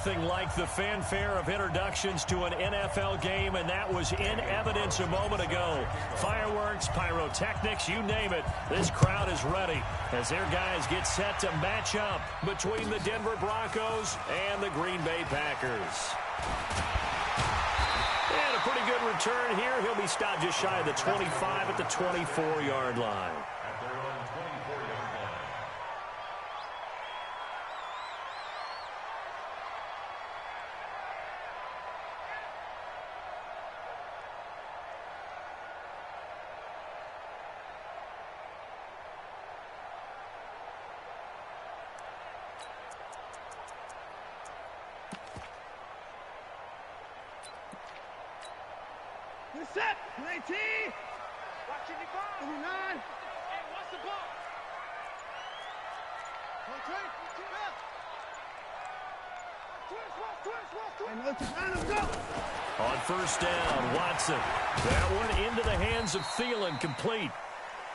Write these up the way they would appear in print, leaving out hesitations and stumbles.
nothing like the fanfare of introductions to an NFL game, and that was in evidence a moment ago. Fireworks, pyrotechnics, you name it. This crowd is ready as their guys get set to match up between the Denver Broncos and the Green Bay Packers. And a pretty good return here. He'll be stopped just shy of the 25 at the 24-yard line. Set, 19. Watching the ball. 29. Hey, what's the ball? On first down, Watson. That one into the hands of Thielen, complete.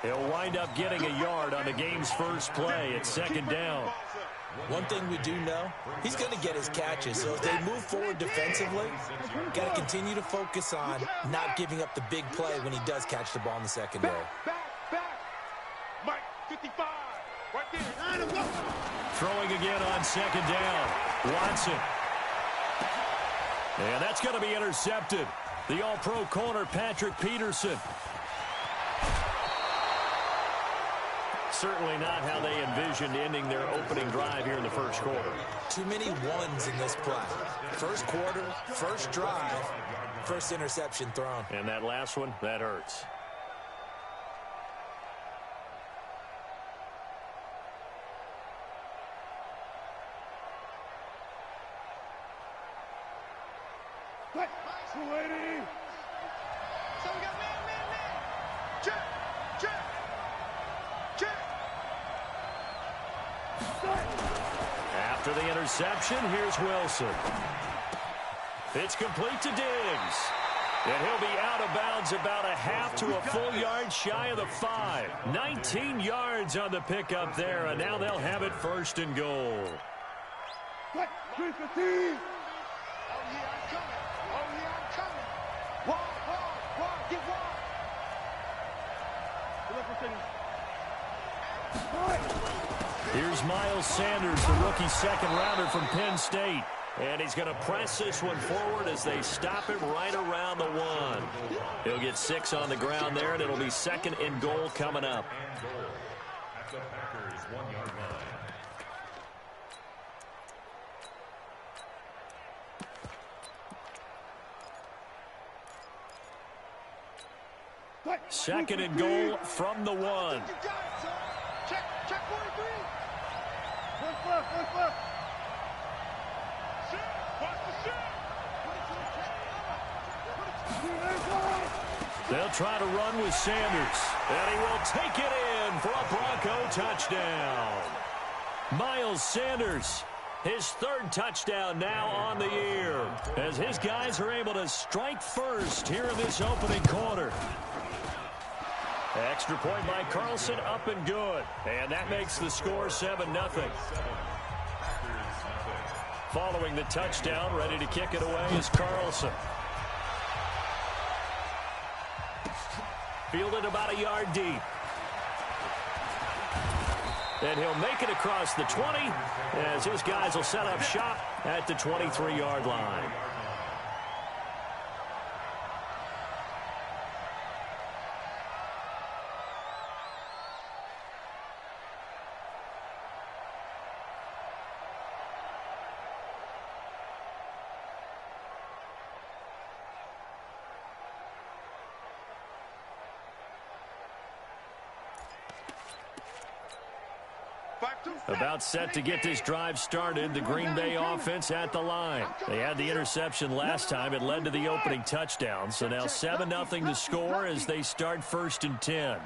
He'll wind up getting a yard on the game's first play at second down. One thing we do know, he's going to get his catches. So as they move forward defensively, got to continue to focus on not giving up the big play when he does catch the ball in the secondary. Back. Mike, 55. Right there. Throwing again on second down. Watson. And that's going to be intercepted. The all-pro corner, Patrick Peterson. Certainly not how they envisioned ending their opening drive here in the first quarter. Too many ones in this play. First quarter, first drive, first interception thrown. And that last one, that hurts. After the interception, here's Wilson. It's complete to Diggs. And he'll be out of bounds about a half to a full yard shy of the 5. 19 yards on the pickup there, and now they'll have it first and goal. Oh, yeah, I'm coming. Wall, get wall. Here's Miles Sanders, the rookie second-rounder from Penn State. And he's going to press this one forward as they stop it right around the 1. He'll get 6 on the ground there, and it'll be second and goal coming up. At the Packers' 1-yard line. Second and goal from the 1. Check 43. First left. They'll try to run with Sanders, and he will take it in for a Bronco touchdown. Miles Sanders, his third touchdown now on the year, as his guys are able to strike first here in this opening quarter. Extra point by Carlson, up and good. And that makes the score 7-0. Following the touchdown, ready to kick it away is Carlson. Fielded about a yard deep. And he'll make it across the 20 as his guys will set up shop at the 23-yard line. About set to get this drive started, the Green Bay offense at the line. They had the interception last time. It led to the opening touchdown. So now 7-0 to score as they start first and 10.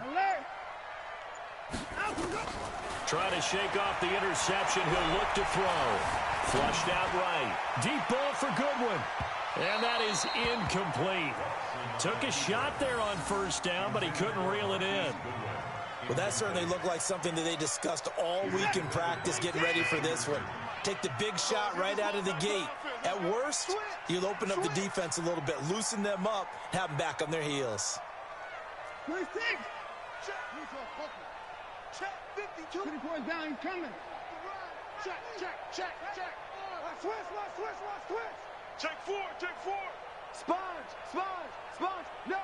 Try to shake off the interception. He'll look to throw. Flushed out right. Deep ball for Goodwin. And that is incomplete. Took a shot there on first down, but he couldn't reel it in. Well, that certainly looked like something that they discussed all week in practice getting ready for this one. Take the big shot right out of the gate. At worst, you'll open up the defense a little bit, loosen them up, have them back on their heels. 26. Check. 52. 24 is down. He's coming. Check. Switch. Check 4. Sponge. No.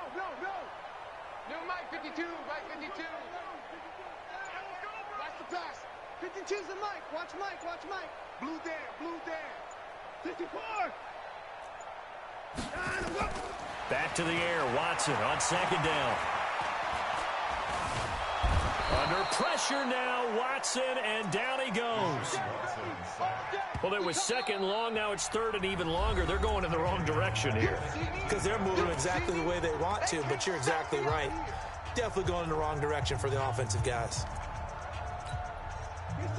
New Mike 52. Watch the pass. 52's the Mike. Watch Mike. Blue there. 54. Back to the air. Watson on second down. Under pressure now, Watson, and down he goes. Well, it was second and long. Now it's third and even longer. They're going in the wrong direction here. Because they're moving exactly the way they want to, but you're exactly right. Definitely going in the wrong direction for the offensive guys.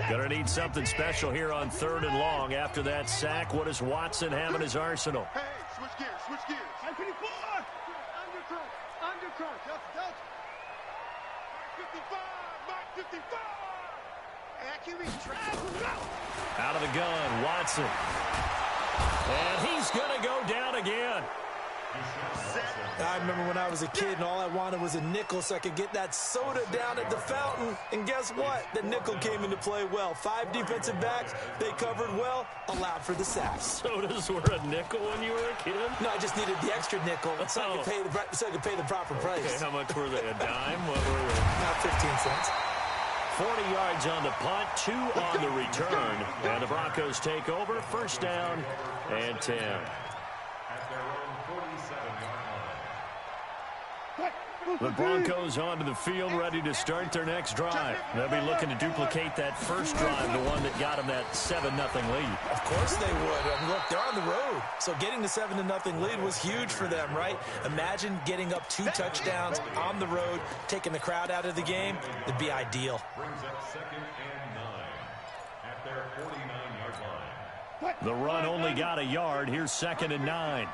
Gonna need something special here on third and long. After that sack, what does Watson have in his arsenal? Hey, switch gears. 54. Undercrunch. That's 55. Mike 55. Out of the gun, Watson. And he's gonna go down again. I remember when I was a kid and all I wanted was a nickel so I could get that soda down at the fountain. And guess what? The nickel came into play well. 5 defensive backs, they covered well, allowed for the sacks. Sodas were a nickel when you were a kid? No, I just needed the extra nickel so I could pay the proper price. Okay, how much were they? A dime? What were they? About 15 cents. 40 yards on the punt, 2 on the return. And the Broncos take over. First down and 10. The Broncos onto the field, ready to start their next drive. They'll be looking to duplicate that first drive, the one that got them that 7-0 lead. Of course they would. I mean, look, they're on the road. So getting the 7-0 lead was huge for them, right? Imagine getting up 2 touchdowns on the road, taking the crowd out of the game. It'd be ideal. Brings up 2nd and 9 at their 49-yard line. The run only got a yard. Here's 2nd and 9.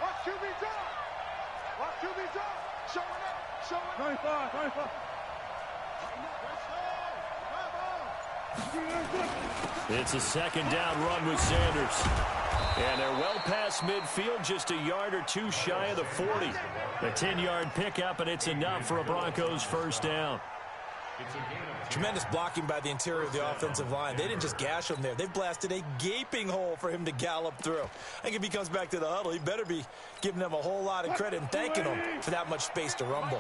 Watch QB drop. Show it. 25. It's a 2nd down run with Sanders. And they're well past midfield, just a yard or 2 shy of the 40. A 10-yard pickup, and it's enough for a Broncos first down. Tremendous blocking by the interior of the offensive line. They didn't just gash him there. They blasted a gaping hole for him to gallop through. I think if he comes back to the huddle, he better be giving them a whole lot of credit and thanking them for that much space to rumble.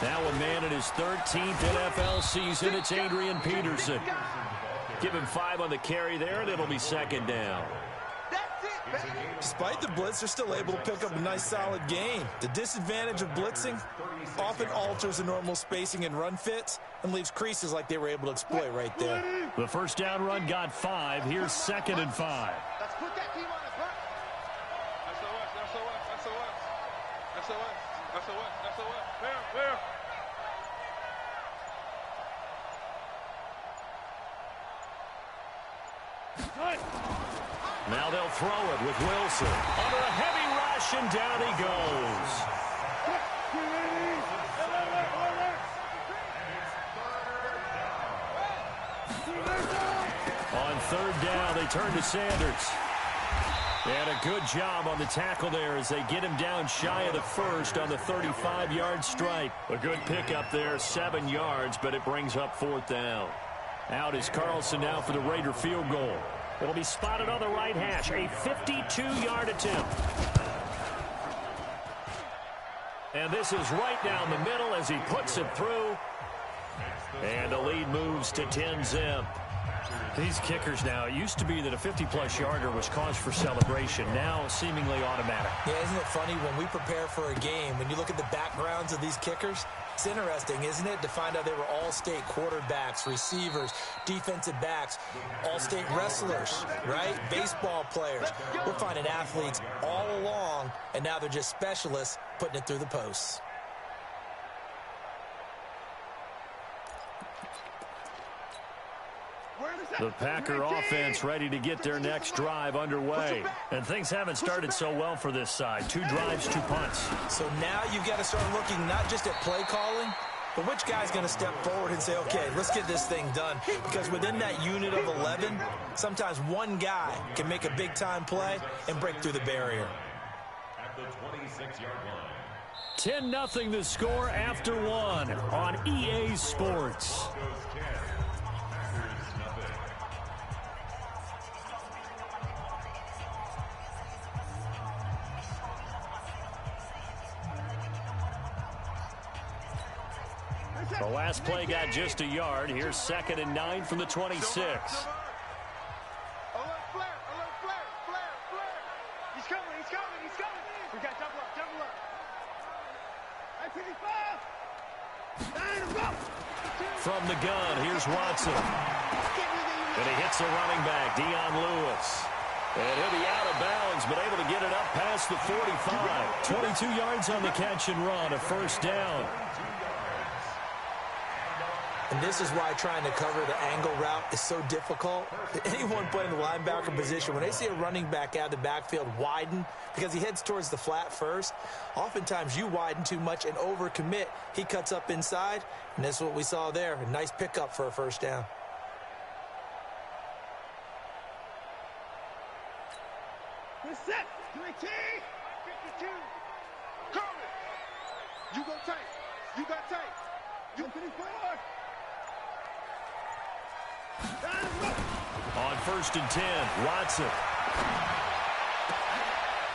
Now a man in his 13th NFL season, it's Adrian Peterson. Give him 5 on the carry there, and it'll be 2nd down. Despite the blitz, they're still able to pick up a nice, solid gain. The disadvantage of blitzing often alters the normal spacing and run fits and leaves creases like they were able to exploit right there. The first down run got 5. Here's 2nd and 5. Let's put that team on his back. SOS. There. Now they'll throw it with Wilson. Under a heavy rush, and down he goes. On 3rd down, they turn to Sanders. And a good job on the tackle there as they get him down shy of the first on the 35-yard stripe. A good pickup there, 7 yards, but it brings up 4th down. Out is Carlson now for the Raider field goal. It'll be spotted on the right hash, a 52-yard attempt. And this is right down the middle as he puts it through. And the lead moves to 10-zip. These kickers now, it used to be that a 50-plus yarder was cause for celebration. Now, seemingly automatic. Yeah, isn't it funny when we prepare for a game, when you look at the backgrounds of these kickers, it's interesting, isn't it, to find out they were all-state quarterbacks, receivers, defensive backs, all-state wrestlers, right? Baseball players. We're finding athletes all along, and now they're just specialists putting it through the posts. Where is The Packer offense ready to get their next drive underway. And things haven't started so well for this side. 2 drives, 2 punts. So now you've got to start looking not just at play calling, but which guy's going to step forward and say, okay, let's get this thing done. Because within that unit of 11, sometimes one guy can make a big-time play and break through the barrier. At the 26-yard line. 10-0 the score after 1 on EA Sports. The last play got just a yard. Here's 2nd and 9 from the 26. Alert, flare, alert, flare. He's coming. We got double up. I 55. From the gun, here's Watson. And he hits the running back, Dion Lewis. And he'll be out of bounds, but able to get it up past the 45. 22 yards on the catch and run, a first down. And this is why trying to cover the angle route is so difficult. Anyone playing the linebacker position, when they see a running back out of the backfield widen because he heads towards the flat first, oftentimes you widen too much and overcommit. He cuts up inside, and that's what we saw there. A nice pickup for a first down. We're set. 52. Cover. You go tight. You got tight. You 54. On 1st and 10, Watson.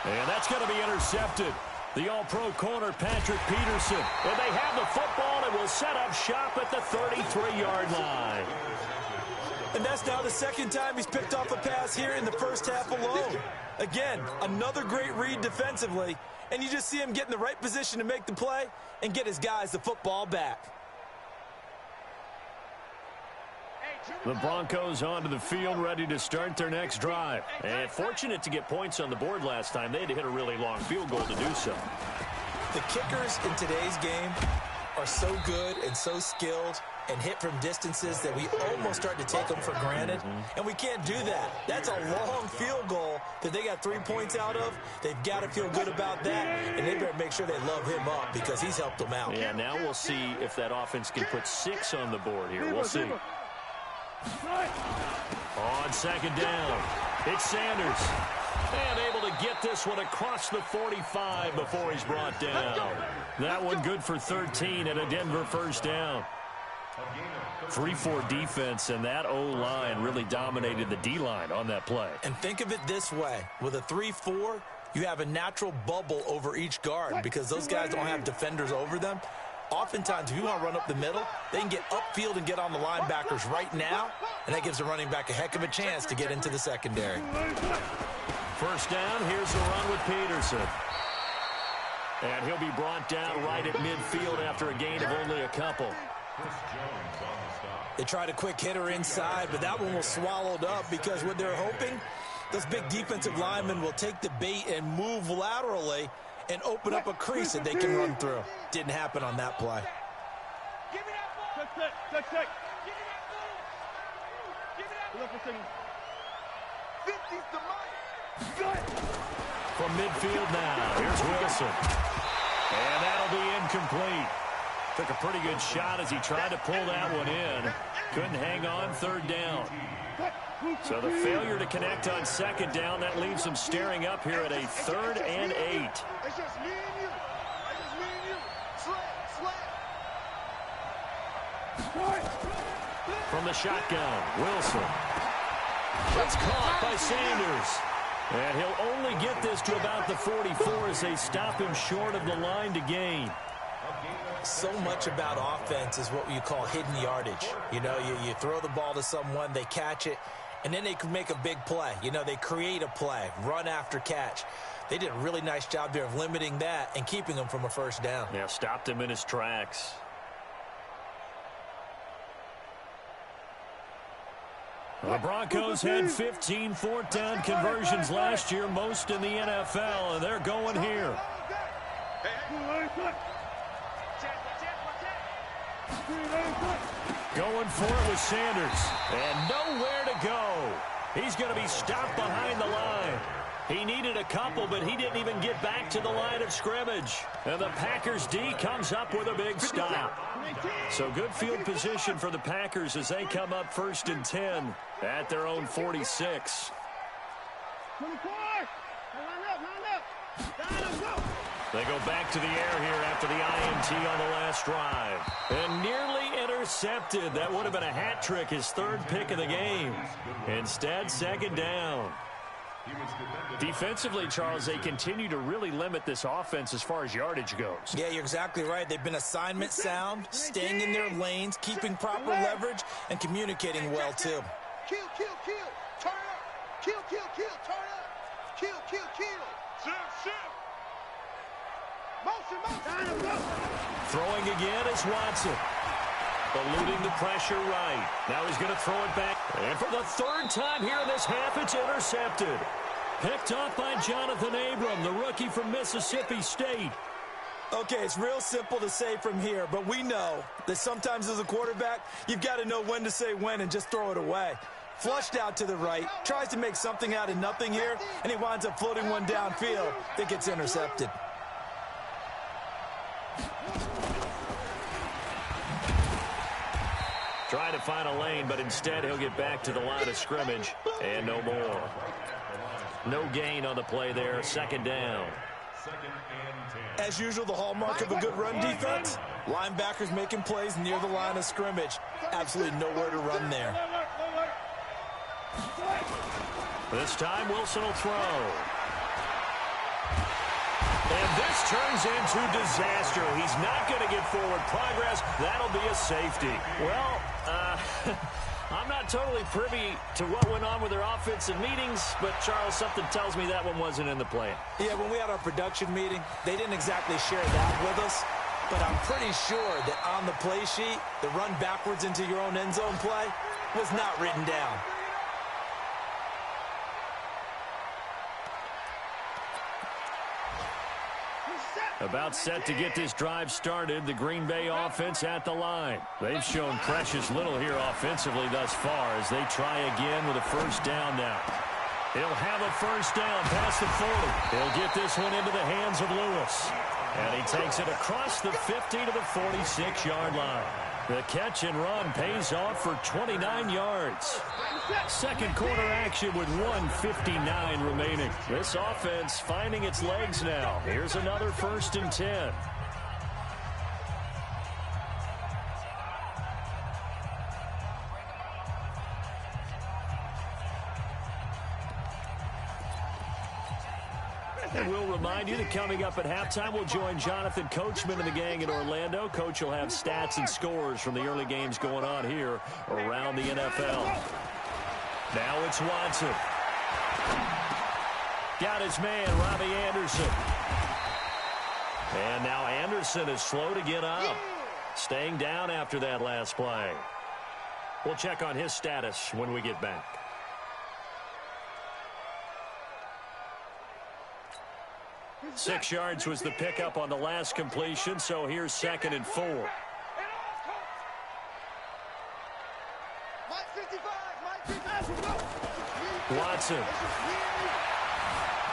And that's going to be intercepted. The all-pro corner, Patrick Peterson. And they have the football and will set up shop at the 33-yard line. And that's now the 2nd time he's picked off a pass here in the first half alone. Again, another great read defensively. And you just see him get in the right position to make the play and get his guys the football back. The Broncos onto the field, ready to start their next drive. And fortunate to get points on the board last time. They had to hit a really long field goal to do so. The kickers in today's game are so good and so skilled and hit from distances that we almost start to take them for granted. And we can't do that. That's a long field goal that they got 3 points out of. They've got to feel good about that, and they better make sure they love him up because he's helped them out. Yeah, now we'll see if that offense can put 6 on the board here. We'll see. On 2nd down, it's Sanders. And able to get this one across the 45 before he's brought down. That one good for 13 and a Denver first down. 3-4 defense, and that O-line really dominated the D-line on that play. And think of it this way. With a 3-4, you have a natural bubble over each guard because those guys don't have defenders over them. Oftentimes, if you want to run up the middle, they can get upfield and get on the linebackers right now, and that gives the running back a heck of a chance to get into the secondary. First down, here's the run with Peterson. And he'll be brought down right at midfield after a gain of only a couple. They tried a quick hitter inside, but that one was swallowed up because what they're hoping, those big defensive linemen will take the bait and move laterally and open up a crease that they can run through. Didn't happen on that play. Give me that ball. Check. Give me that ball. Give me that ball. 50's the money. From midfield now, here's Wilson. And that'll be incomplete. Took a pretty good shot as he tried to pull that one in. Couldn't hang on, 3rd down. So the failure to connect on 2nd down, that leaves him staring up here at a 3rd and 8. It's just me and you. Slap. From the shotgun, Wilson. It's caught by Sanders. And he'll only get this to about the 44 as they stop him short of the line to gain. So much about offense is what you call hidden yardage. You know, you throw the ball to someone, they catch it, and then they can make a big play. You know, they create a play, run after catch. They did a really nice job there of limiting that and keeping him from a first down. Yeah, stopped him in his tracks. The Broncos had 15 4th down conversions last year, most in the NFL, and they're going here. Going for it with Sanders. And nowhere to go. He's going to be stopped behind the line. He needed a couple, but he didn't even get back to the line of scrimmage. And the Packers D comes up with a big stop. So good field position for the Packers as they come up 1st and 10 at their own 46. They go back to the air here after the INT on the last drive. And nearly intercepted. That would have been a hat trick, his 3rd pick of the game. Instead, 2nd down. Defensively, Charles, they continue to really limit this offense as far as yardage goes. Yeah, you're exactly right. They've been assignment sound, staying in their lanes, keeping proper leverage, and communicating well, too. Kill, kill, kill. Turn up. Kill, kill, kill. Turn up. Kill, kill, kill. Shift. Motion. Throwing again is Watson. Eluding the pressure right. Now he's going to throw it back. And for the 3rd time here in this half, it's intercepted. Picked off by Jonathan Abram, the rookie from Mississippi State. Okay, it's real simple to say from here, but we know that sometimes as a quarterback, you've got to know when to say when and just throw it away. Flushed out to the right, tries to make something out of nothing here, and he winds up floating one downfield that gets intercepted. Trying to find a lane, but instead he'll get back to the line of scrimmage and no more. No gain on the play there. 2nd down. As usual, the hallmark of a good run defense, linebackers making plays near the line of scrimmage. Absolutely nowhere to run there. This time Wilson will throw. And this turns into disaster. He's not going to get forward progress. That'll be a safety. Well, I'm not totally privy to what went on with their offensive meetings, but, Charles, something tells me that one wasn't in the plan. Yeah, when we had our production meeting, they didn't exactly share that with us, but I'm pretty sure that on the play sheet, the run backwards into your own end zone play was not written down. About set to get this drive started, the Green Bay offense at the line. They've shown precious little here offensively thus far as they try again with a 1st down now. He'll have a 1st down past the 40. He'll get this one into the hands of Lewis. And he takes it across the 50 to the 46-yard line. The catch and run pays off for 29 yards. 2nd quarter action with 1:59 remaining. This offense finding its legs now. Here's another 1st and 10. And we'll remind you that coming up at halftime, we'll join Jonathan Coachman and the gang in Orlando. Coach will have stats and scores from the early games going on here around the NFL. Now it's Watson. Got his man, Robbie Anderson. And now Anderson is slow to get up. Staying down after that last play. We'll check on his status when we get back. Six yards was the pickup on the last completion, so here's 2nd and 4. Watson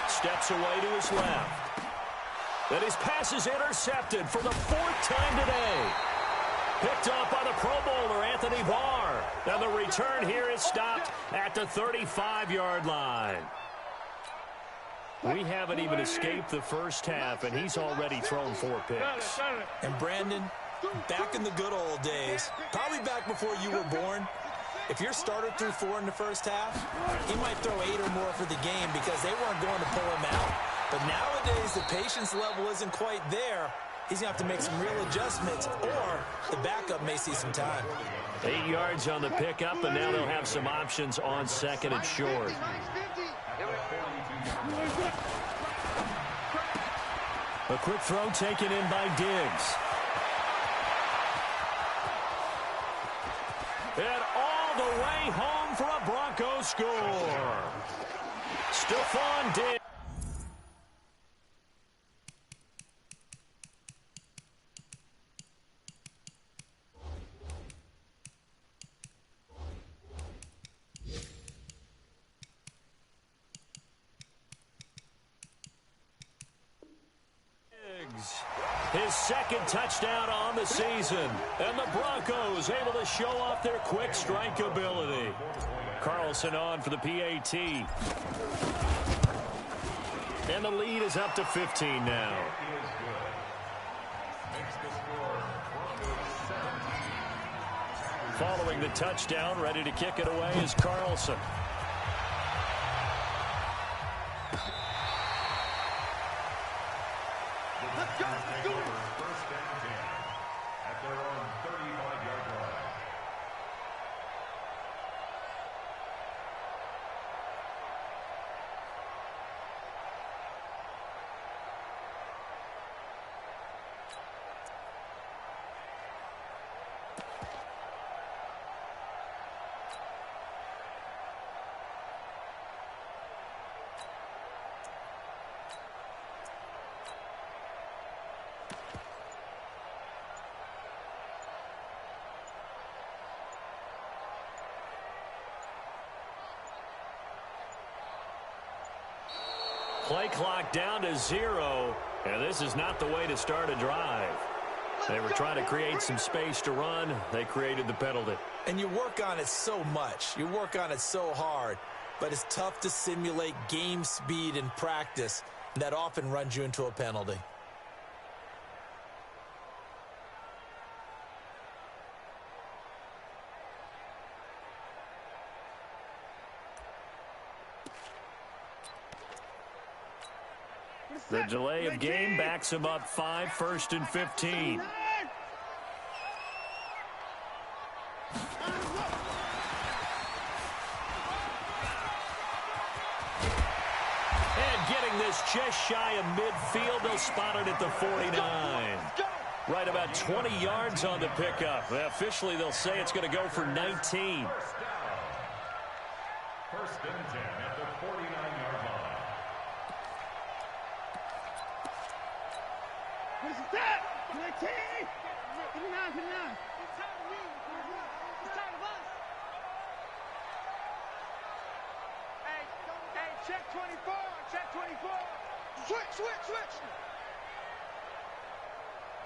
steps away to his left. Then his pass is intercepted for the 4th time today. Picked off by the Pro Bowler, Anthony Barr. And the return here is stopped at the 35-yard line. We haven't even escaped the first half, and he's already thrown 4 picks. And Brandon, back in the good old days, probably back before you were born, if your starter threw 4 in the first half, he might throw 8 or more for the game because they weren't going to pull him out. But nowadays, the patience level isn't quite there. He's going to have to make some real adjustments, or the backup may see some time. 8 yards on the pickup, and now they'll have some options on 2nd and short. A quick throw taken in by Diggs. And all the way home for a Bronco score. Stephon Diggs. Diggs. His second touchdown on the season. And the Broncos able to show off their quick strike ability. Carlson on for the PAT. And the lead is up to 15 now. Following the touchdown, ready to kick it away is Carlson. Let's go. Let's do it. First down 10 at their own 35-yard line. Play clock down to 0, and this is not the way to start a drive. They were trying to create some space to run. They created the penalty. And you work on it so much. You work on it so hard. But it's tough to simulate game speed in practice. And that often runs you into a penalty. The delay of game backs him up 5, 1st and 15. And getting this just shy of midfield, they'll spot it at the 49. Right about 20 yards on the pickup. Officially, they'll say it's going to go for 19. First and 10 at the 49-yard line. What is that? 19! 59, 59. It's time to win. It's time of us. Hey, check 24. Check 24. Switch.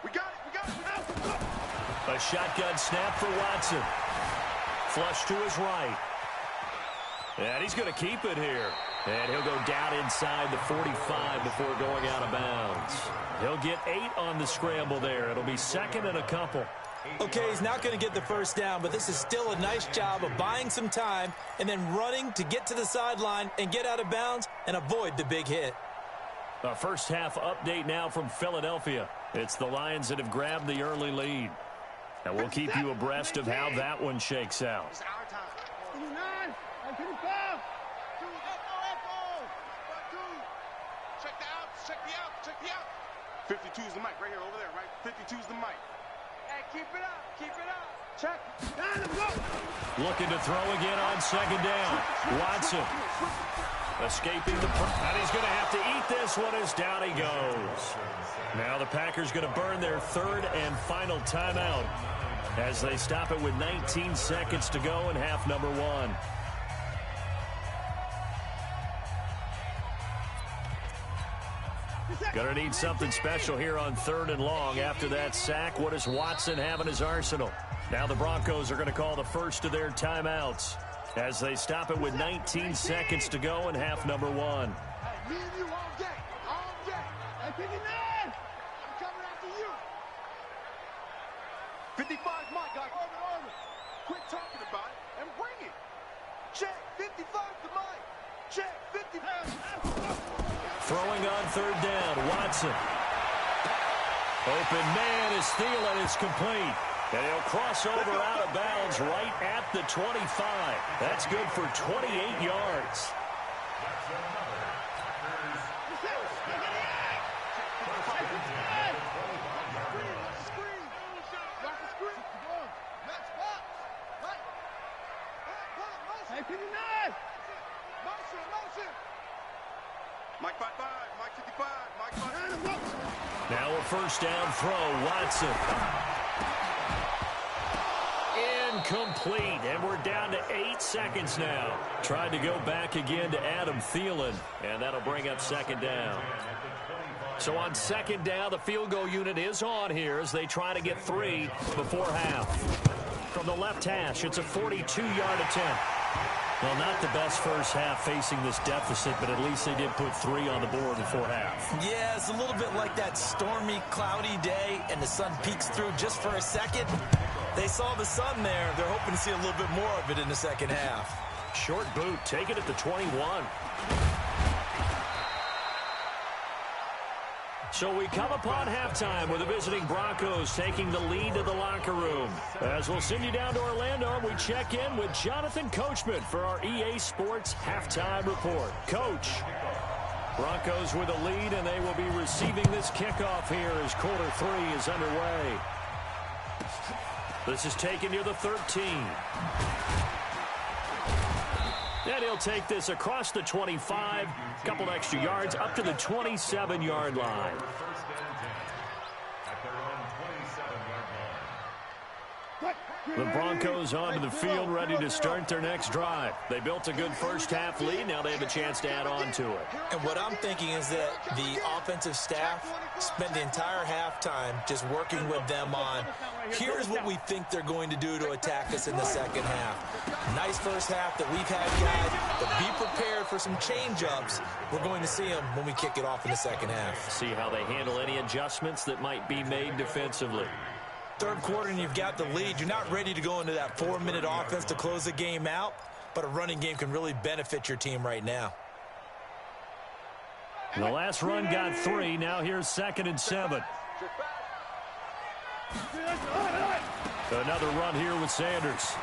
We got it. A shotgun snap for Watson. Flush to his right. And he's going to keep it here. And he'll go down inside the 45 before going out of bounds. He'll get 8 on the scramble there. It'll be 2nd and a couple. Okay, he's not going to get the first down, but this is still a nice job of buying some time and then running to get to the sideline and get out of bounds and avoid the big hit. A first half update now from Philadelphia. It's the Lions that have grabbed the early lead. And we'll keep you abreast of how that one shakes out. It's our time. 59, 55. Check the out. 52 is the mic right here, over there, right? 52 is the mic. Hey, keep it up. Check. Looking to throw again on 2nd down. Watson escaping the punt. And he's going to have to eat this one as down he goes. Now the Packers going to burn their 3rd and final timeout as they stop it with 19 seconds to go in half number 1. Going to need something special here on 3rd and long. After that sack, what does Watson have in his arsenal? Now the Broncos are going to call the first of their timeouts as they stop it with 19 seconds to go in half number 1. Me and you all day. Hey, 59. I'm coming after you. 55's my guy. Over. Quit talking about it and bring it. Check. 55's the mic. Check. 55. Throwing on 3rd down, Watson. Open man as Thielen is complete. And he'll cross over out of bounds right at the 25. That's good for 28 yards. Mike 55, Mike 55, Mike 55. Now a first down throw, Watson. Incomplete, and we're down to 8 seconds now. Tried to go back again to Adam Thielen, and that'll bring up 2nd down. So on second down, the field goal unit is on here as they try to get 3 before half. From the left hash, it's a 42-yard attempt. Well, not the best first half facing this deficit, but at least they did put 3 on the board before half. Yeah, it's a little bit like that stormy, cloudy day, and the sun peeks through just for a second. They saw the sun there. They're hoping to see a little bit more of it in the second half. Short boot, take it at the 21. So we come upon halftime with the visiting Broncos taking the lead to the locker room. As we'll send you down to Orlando, we check in with Jonathan Coachman for our EA Sports Halftime Report. Coach, Broncos with a lead, and they will be receiving this kickoff here as quarter 3 is underway. This is taken near the 13. And he'll take this across the 25, a couple extra yards, up to the 27-yard line. The Broncos onto the field, ready to start their next drive. They built a good first-half lead. Now they have a chance to add on to it. And what I'm thinking is that the offensive staff spent the entire halftime just working with them on, here's what we think they're going to do to attack us in the second half. Nice first half that we've had, guys, but be prepared for some change-ups. We're going to see them when we kick it off in the second half. See how they handle any adjustments that might be made defensively. Third quarter and you've got the lead. You're not ready to go into that 4-minute offense to close the game out, but a running game can really benefit your team right now. The last run got 3. Now here's 2nd and 7. Another run here with Sanders.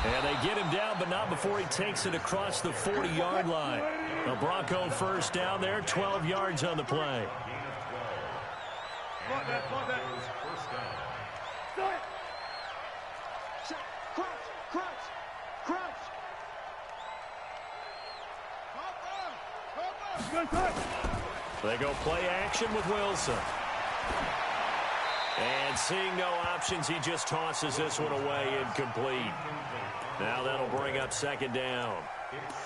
And they get him down, but not before he takes it across the 40-yard line. The Bronco first down there, 12 yards on the play. They go play action with Wilson. And seeing no options, he just tosses this one away, incomplete. Now that'll bring up 2nd down.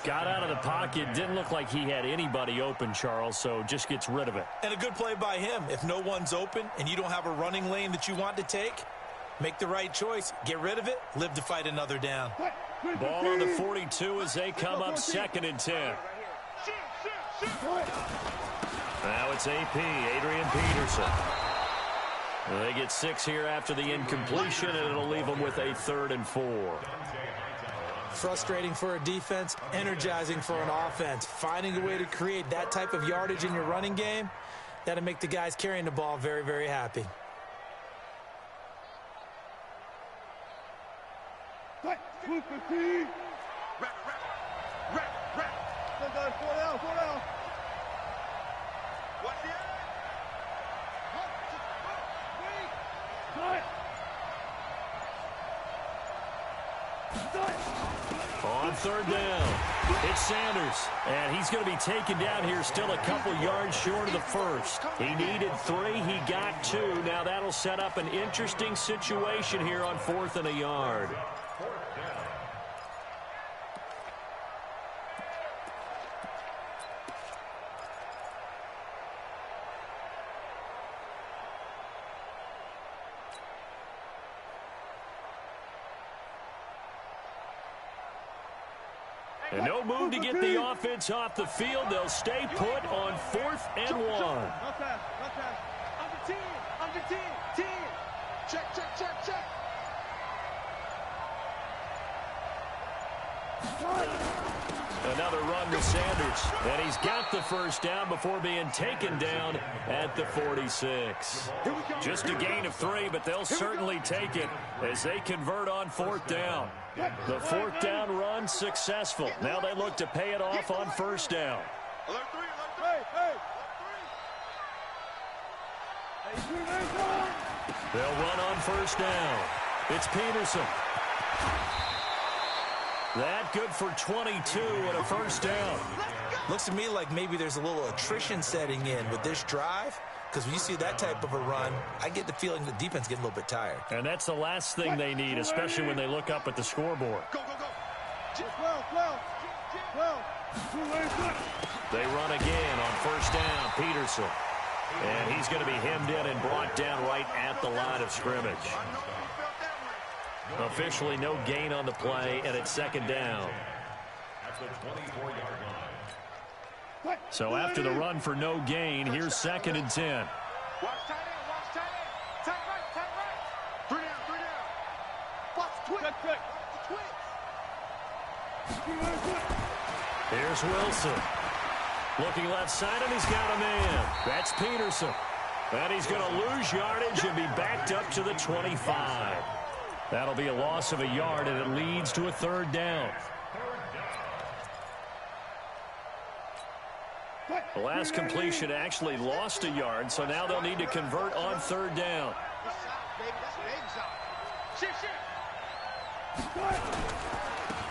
Got out of the pocket, didn't look like he had anybody open, Charles, so just gets rid of it. And a good play by him. If no one's open and you don't have a running lane that you want to take, make the right choice. Get rid of it, live to fight another down. Ball on the 42 as they come up 2nd and 10. Now it's AP, Adrian Peterson. They get 6 here after the incompletion, and it'll leave them with a 3rd and 4. Frustrating for a defense, energizing for an offense. Finding a way to create that type of yardage in your running game, that'll make the guys carrying the ball very, very happy. On 3rd down, it's Sanders, and he's going to be taken down here still a couple yards short of the first. He needed 3, he got 2. Now that'll set up an interesting situation here on 4th and a yard. And no move to get the offense off the field. They'll stay put on 4th and 1. Under 10. Check. Another run with Sanders. And he's got the first down before being taken down at the 46. Just a gain of 3, but they'll certainly take it as they convert on 4th down. The 4th down run successful. Now they look to pay it off on 1st down. They'll run on 1st down. It's Peterson. That good for 22 and a 1st down. Looks to me like maybe there's a little attrition setting in with this drive, because when you see that type of a run, I get the feeling the defense getting a little bit tired. And that's the last thing they need, especially when they look up at the scoreboard. They run again on 1st down. Peterson. And he's going to be hemmed in and brought down right at the line of scrimmage. Officially no gain on the play, and it's second down. So after the run for no gain, here's 2nd and 10. Watch tight end, watch tight end. Tight right, tight right. 3 down, 3 down. Watch the twitch. Watch the twitch. Here's Wilson. Looking left side, and he's got a man. That's Peterson. And he's going to lose yardage and be backed up to the 25. That'll be a loss of a yard, and it leads to a 3rd down. The last completion actually lost a yard, so now they'll need to convert on 3rd down.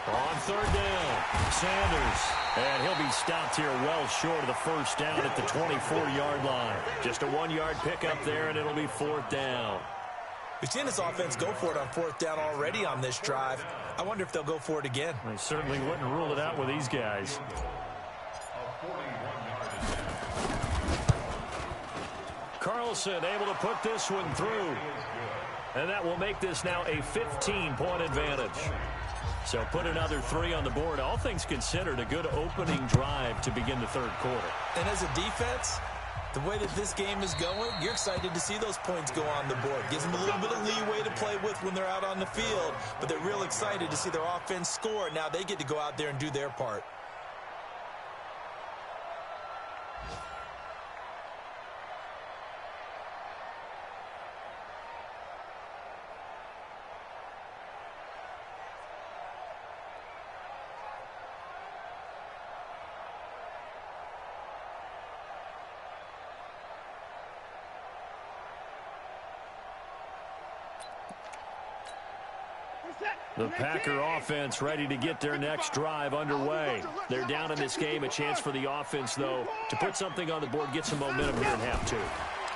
On 3rd down, Sanders. And he'll be stopped here well short of the 1st down at the 24-yard line. Just a 1-yard pickup there, and it'll be 4th down. We've seen this offense go for it on 4th down already on this drive. I wonder if they'll go for it again. They certainly wouldn't rule it out with these guys. Carlson able to put this one through. And that will make this now a 15-point advantage. So put another 3 on the board. All things considered, a good opening drive to begin the 3rd quarter. And as a defense, the way that this game is going, you're excited to see those points go on the board. Gives them a little bit of leeway to play with when they're out on the field, but they're real excited to see their offense score. Now they get to go out there and do their part. The Packer offense ready to get their next drive underway. They're down in this game. A chance for the offense, though, to put something on the board, get some momentum here in half 2.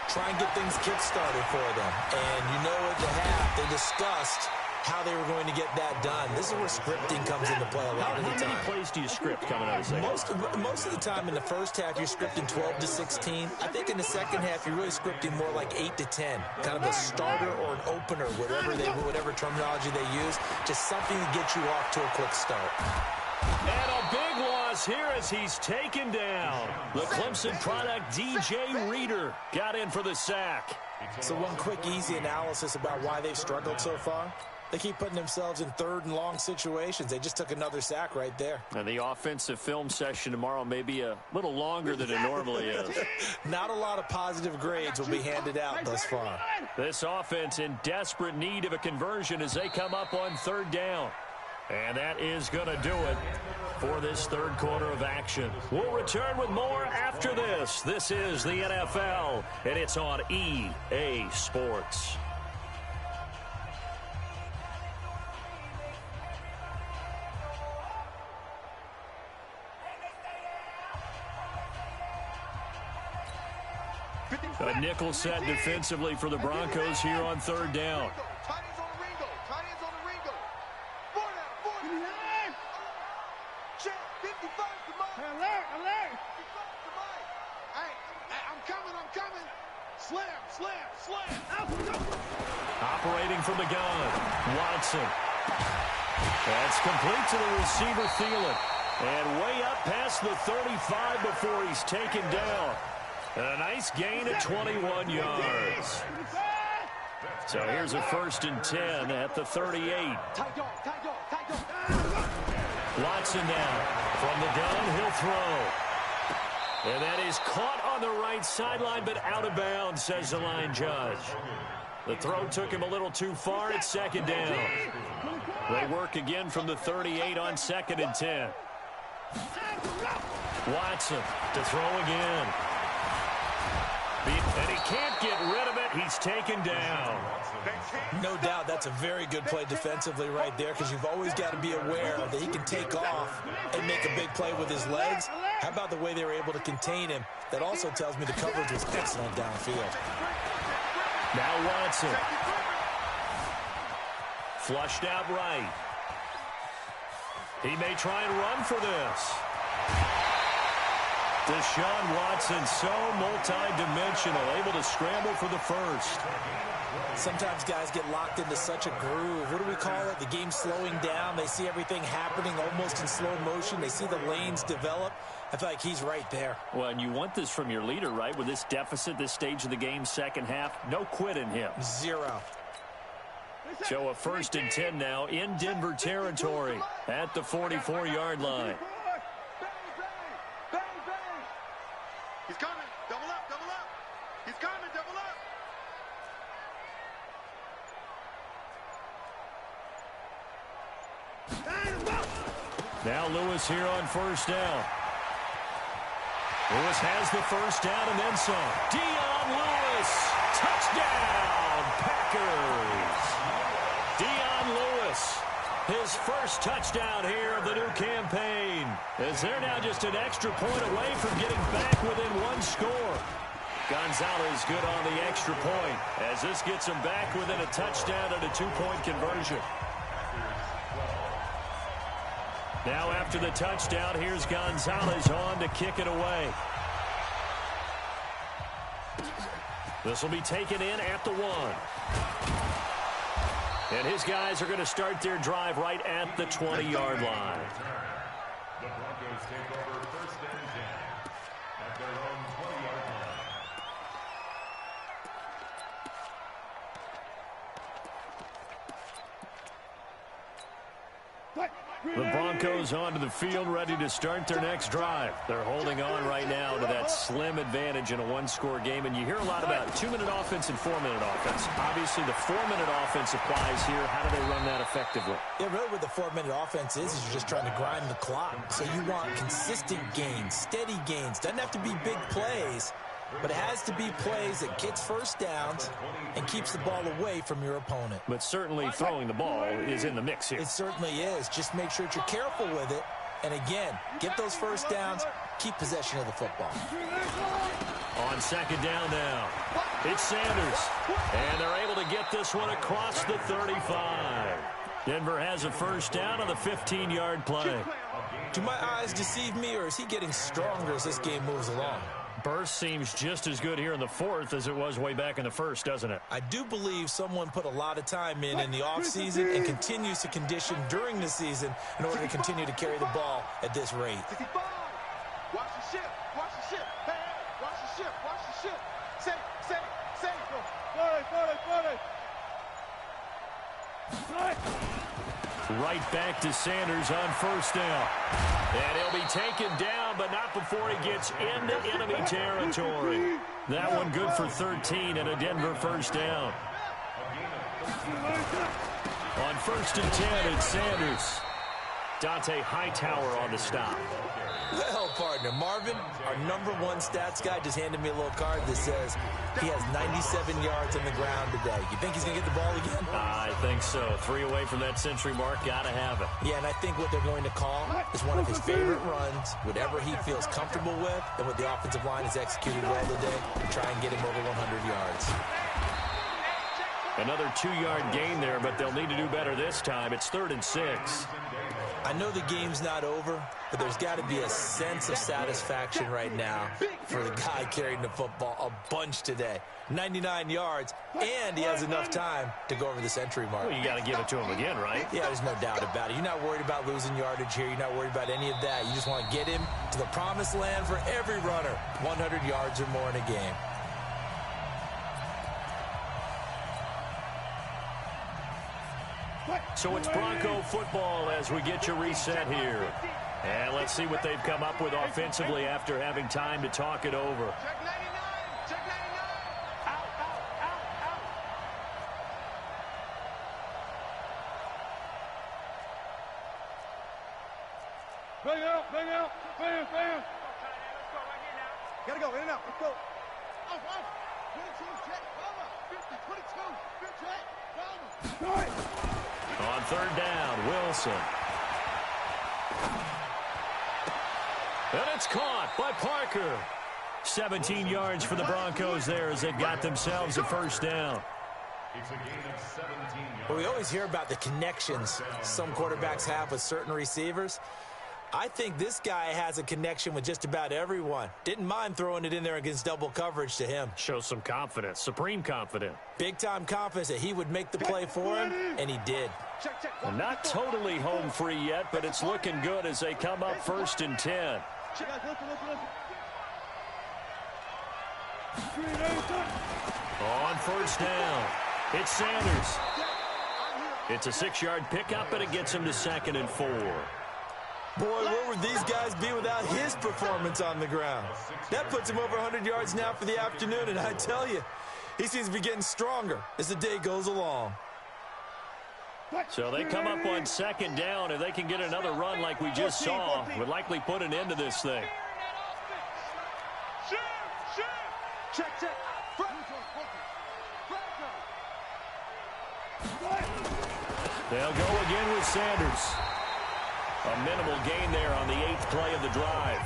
Try and get things kick-started for them. And you know at the half, they discussed how they were going to get that done. This is where scripting comes into play a lot of the time. How many plays do you script coming out of the second? Most of the time in the first half, you're scripting 12 to 16. I think in the second half, you're really scripting more like 8 to 10. Kind of a starter or an opener, whatever terminology they use. Just something to get you off to a quick start. And a big loss here as he's taken down. The Clemson product, DJ Reader, got in for the sack. So one quick, easy analysis about why they've struggled so far. They keep putting themselves in 3rd and long situations. They just took another sack right there. And the offensive film session tomorrow may be a little longer than it normally is. Not a lot of positive grades will be handed out thus far. This offense in desperate need of a conversion as they come up on 3rd down. And that is going to do it for this 3rd quarter of action. We'll return with more after this. This is the NFL, and it's on EA Sports. A nickel set defensively for the Broncos here on 3rd down. Operating from the gun, Watson. That's complete to the receiver, Thielen. And way up past the 35 before he's taken down. And a nice gain of 21 yards. So here's a 1st and 10 at the 38. Watson now. From the gun, he'll throw. And that is caught on the right sideline, but out of bounds, says the line judge. The throw took him a little too far. It's 2nd down. They work again from the 38 on 2nd and 10. Watson to throw again. And he can't get rid of it. He's taken down. No doubt that's a very good play defensively right there, because you've always got to be aware that he can take off and make a big play with his legs. How about the way they were able to contain him? That also tells me the coverage was excellent downfield. Now Watson. Flushed out right. He may try and run for this. Deshaun Watson, so multi-dimensional, able to scramble for the first. Sometimes guys get locked into such a groove. What do we call it? The game's slowing down. They see everything happening almost in slow motion. They see the lanes develop. I feel like he's right there. Well, and you want this from your leader, right? With this deficit, this stage of the game, second half, no quit in him. Zero. So a 1st and 10 now in Denver territory at the 44-yard line. He's coming. Double up, double up. He's coming, double up. Now Lewis here on 1st down. Lewis has the 1st down and then some. Dion Lewis, touchdown, Packers. Dion Lewis, his 1st touchdown here of the new campaign. As they're now just an extra point away from getting back within 1 score. Gonzalez good on the extra point as this gets him back within a touchdown and a 2-point conversion. Now after the touchdown, here's Gonzalez on to kick it away. This will be taken in at the 1. And his guys are going to start their drive right at the 20-yard line. The Broncos take over 1st and 10 at their own 20-yard line. The Broncos onto the field, ready to start their next drive. They're holding on right now to that slim advantage in a 1-score game. And you hear a lot about 2-minute offense and 4-minute offense. Obviously, the 4-minute offense applies here. How do they run that effectively? Yeah, really what the 4-minute offense is you're just trying to grind the clock. So you want consistent gains, steady gains. Doesn't have to be big plays, but it has to be plays that gets 1st downs and keeps the ball away from your opponent. But certainly throwing the ball is in the mix here. It certainly is. Just make sure that you're careful with it. And again, get those 1st downs, keep possession of the football. On 2nd down now, it's Sanders. And they're able to get this one across the 35. Denver has a 1st down on the 15-yard play. Do my eyes deceive me, or is he getting stronger as this game moves along? Burst seems just as good here in the 4th as it was way back in the 1st, doesn't it? I do believe someone put a lot of time in the offseason and continues to condition during the season in order to continue to carry the ball at this rate. 65. Watch the ship. Watch the ship. Hey, hey. Watch the ship. Watch the ship. Say. 40. Right back to Sanders on 1st down. And he'll be taken down, but not before he gets into enemy territory. That one good for 13 and a Denver 1st down. On 1st and 10, it's Sanders. Dante Hightower on the stop. Well, partner, Marvin, our #1 stats guy, just handed me a little card that says he has 97 yards on the ground today. You think he's going to get the ball again? I think so. 3 away from that century mark. Got to have it. Yeah, and I think what they're going to call is one of his favorite runs, whatever he feels comfortable with, and what the offensive line has executed well today, try and get him over 100 yards. Another 2-yard gain there, but they'll need to do better this time. It's 3rd and 6. I know the game's not over, but there's got to be a sense of satisfaction right now for the guy carrying the football a bunch today. 99 yards, and he has enough time to go over the century mark. Well, you got to give it to him again, right? Yeah, there's no doubt about it. You're not worried about losing yardage here. You're not worried about any of that. You just want to get him to the promised land for every runner, 100 yards or more in a game. So it's Bronco football as we get you reset here. And let's see what they've come up with offensively after having time to talk it over. Check 99. Check 99. Out. Bring out. Bam. Gotta go, in and out. Let's go. Off. 22, check. Over. 50, 22. Good check. Over. On 3rd down, Wilson. And it's caught by Parker. 17 yards for the Broncos there as they've got themselves a 1st down. It's a gain of 17 yards. Well, we always hear about the connections some quarterbacks have with certain receivers. I think this guy has a connection with just about everyone. Didn't mind throwing it in there against double coverage to him. Shows some confidence, supreme confidence. Big-time confidence that he would make the play for him, and he did. And not totally home free yet, but it's looking good as they come up 1st and 10. On 1st down, it's Sanders. It's a 6-yard pickup, and it gets him to 2nd and 4. Boy, where would these guys be without his performance on the ground? That puts him over 100 yards now for the afternoon, and I tell you, he seems to be getting stronger as the day goes along. So they come up on 2nd down. If they can get another run like we just saw, would likely put an end to this thing. Check. They'll go again with Sanders. A minimal gain there on the 8th play of the drive.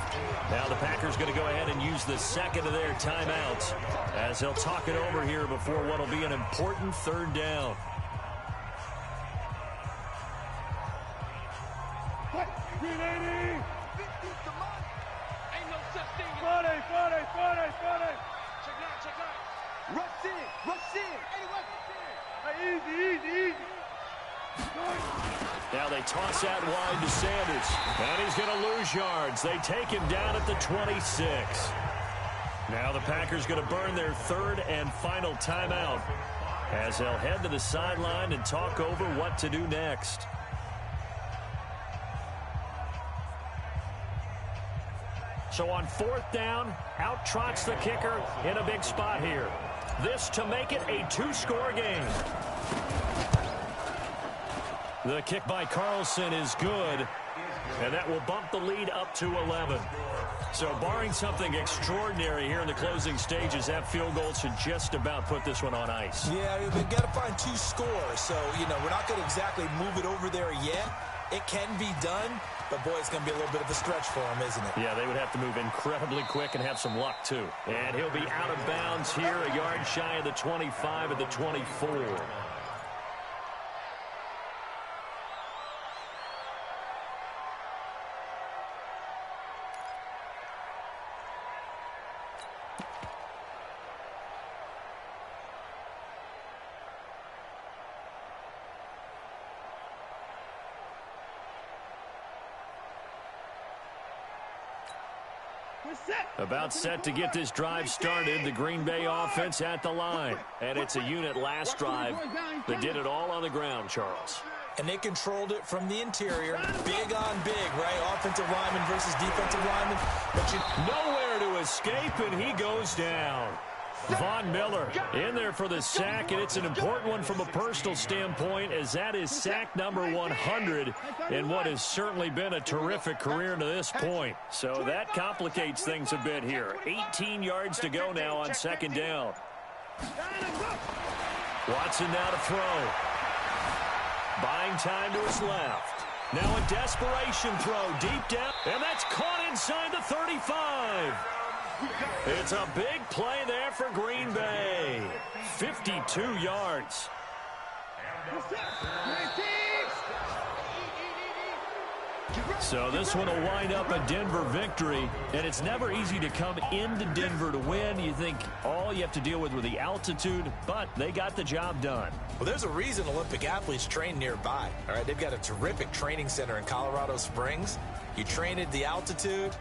Now the Packers going to go ahead and use the 2nd of their timeouts as they'll talk it over here before what will be an important 3rd down. Easy. Now they toss out wide to Sanders, and he's going to lose yards. They take him down at the 26. Now the Packers going to burn their 3rd and final timeout as they'll head to the sideline and talk over what to do next. So on 4th down, out trots the kicker in a big spot here. This to make it a 2-score game. The kick by Carlson is good, and that will bump the lead up to 11. So barring something extraordinary here in the closing stages, that field goal should just about put this one on ice. Yeah, we've got to find 2 scores, so, we're not going to exactly move it over there yet. It can be done, but, boy, it's going to be a little bit of a stretch for him, isn't it? Yeah, they would have to move incredibly quick and have some luck, too. And he'll be out of bounds here, a yard shy of the 25 at the 24. About set to get this drive started, the Green Bay offense at the line. And it's a unit last drive that did it all on the ground, Charles. And they controlled it from the interior. Big on big, right? Offensive lineman versus defensive lineman. But nowhere to escape, and he goes down. Von Miller in there for the sack, and it's an important one from a personal standpoint, as that is sack number 100 in what has certainly been a terrific career to this point. So that complicates things a bit here. 18 yards to go now on 2nd down. Watson now to throw. Buying time to his left. Now a desperation throw deep down, and that's caught inside the 35. It's a big play there for Green Bay. 52 yards. So this one will wind up a Denver victory, and it's never easy to come into Denver to win. You think all you have to deal with the altitude, but they got the job done. Well, there's a reason Olympic athletes train nearby. All right, they've got a terrific training center in Colorado Springs. You train at the altitude,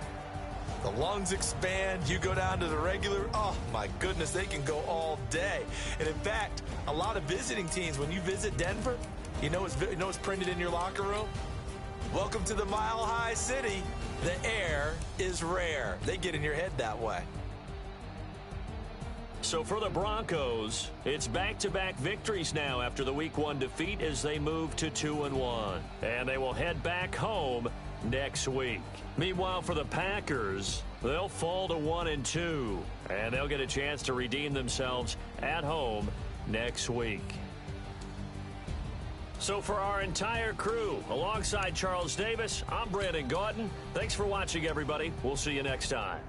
the lungs expand, you go down to the regular, oh my goodness, they can go all day. And in fact, a lot of visiting teams, when you visit Denver, you know it's printed in your locker room? Welcome to the Mile High City. The air is rare. They get in your head that way. So for the Broncos, it's back-to-back victories now after the Week 1 defeat as they move to 2-1. And they will head back home next week. Meanwhile, for the Packers, they'll fall to 1-2, and they'll get a chance to redeem themselves at home next week. So for our entire crew, alongside Charles Davis, I'm Brandon Gaudin. Thanks for watching, everybody. We'll see you next time.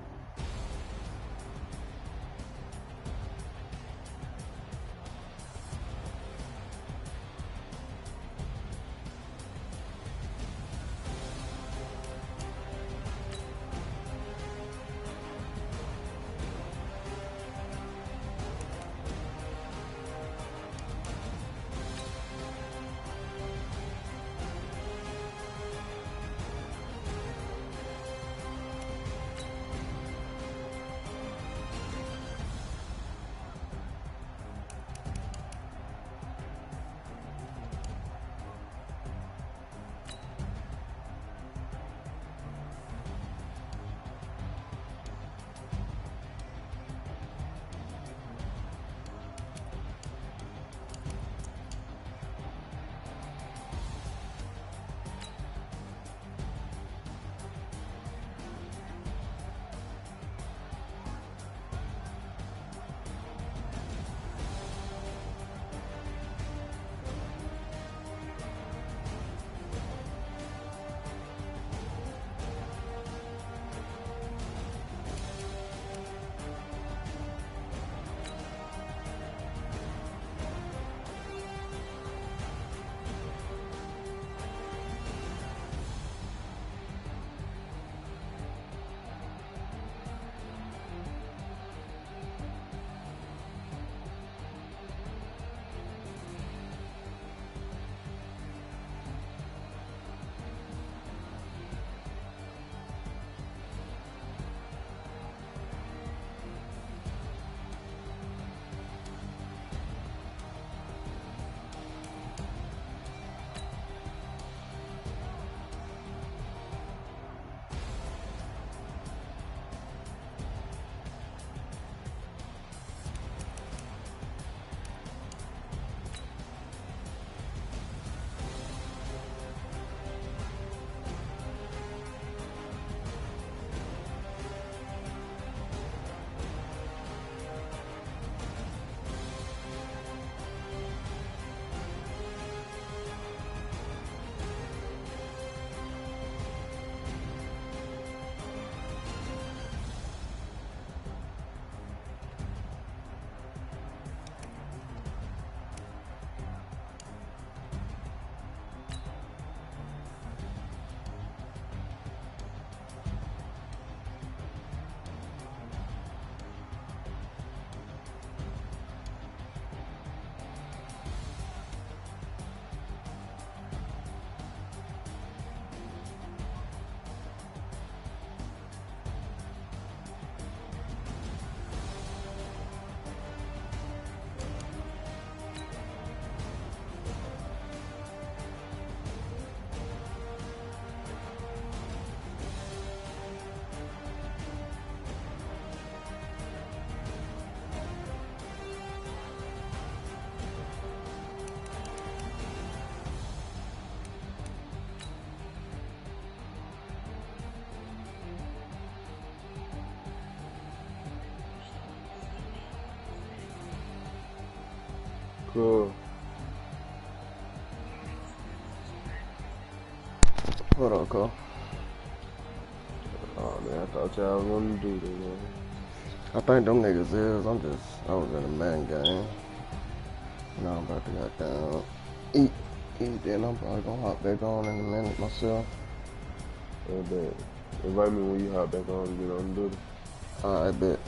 Cool. What up, Cole? Oh man, I thought y'all was gonna do that, man. I think them niggas is. I was in a man game. Now I'm about to get down. Eat, then I'm probably gonna hop back on in a minute myself. Yeah, bet. Invite me when you hop back on and get on the duty. Alright, bet.